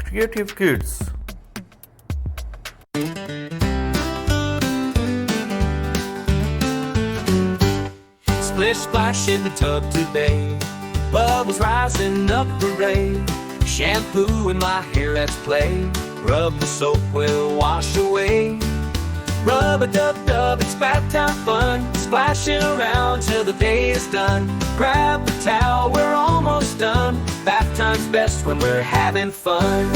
Creative Kids. Splish, splash in the tub today. Bubbles rising up, hooray. Shampoo in my hair, let's play. Rub the soap, will wash away. Rub-a-dub-dub, it's bath time fun. Splashing around till the day is done. Grab the towel, we're almost done. Bath time's best when we're having fun.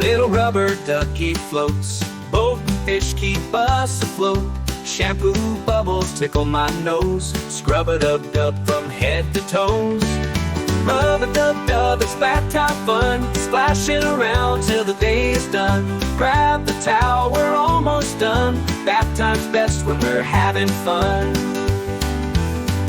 Little rubber ducky floats. Boat and fish keep us afloat. Shampoo bubbles tickle my nose. Scrub-a-dub-dub from head to toes. Rub-a-dub-dub, it's bath time fun. Splashing around till the day is done. Grab the towel, we're almost done. Bath time's best when we're having fun.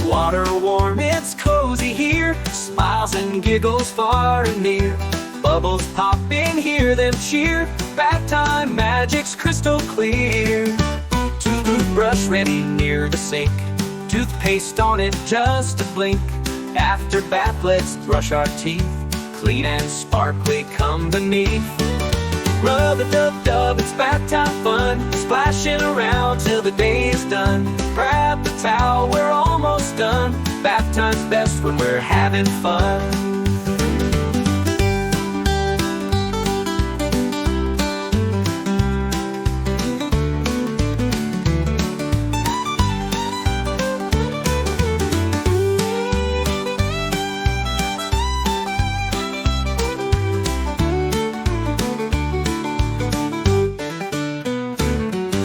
Water warm, it's cozy here. Smiles and giggles far and near. Bubbles popping, hear them cheer. Bath time magic's crystal clear. Toothbrush ready near the sink. Toothpaste on it, just a blink. After bath, let's brush our teeth. Clean and sparkly, come beneath. Rub-a-dub-dub, it's bath time fun. Splashing around till the day is done. Grab the towel, we're almost done. Bath time's best when we're having fun.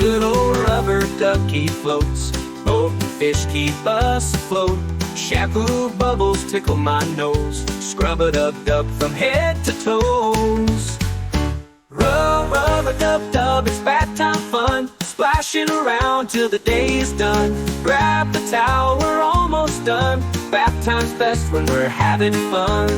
Little rubber ducky floats. Boat and fish keep us afloat. Shampoo bubbles tickle my nose. Scrub-a-dub-dub from head to toes. Rub-a-dub-dub, it's bath time fun. Splashing around till the day is done. Grab the towel, we're almost done. Bath time's best when we're having fun.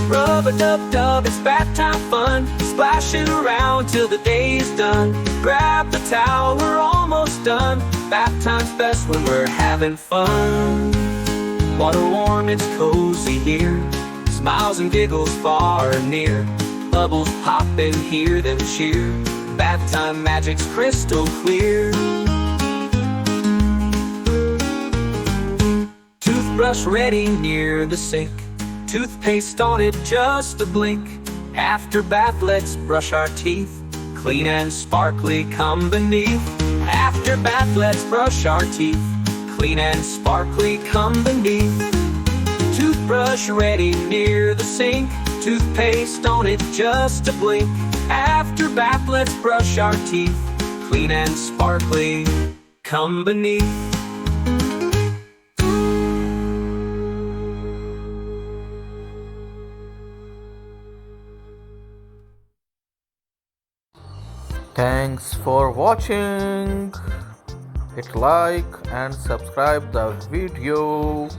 Rub-a-dub-dub, it's bath time fun. Splashing around till the day's done. Grab the towel, we're almost done. Bath time's best when we're having fun. Water warm, it's cozy here. Smiles and giggles far and near. Bubbles pop and hear them cheer. Bath time magic's crystal clear. Toothbrush ready near the sink. Toothpaste on it, just a blink. After bath, let's brush our teeth. Clean and sparkly, come beneath. After bath, let's brush our teeth. Clean and sparkly, come beneath. Toothbrush ready near the sink. Toothpaste on it, just a blink. After bath, let's brush our teeth. Clean and sparkly, come beneath. Thanks for watching. Hit like and subscribe the video.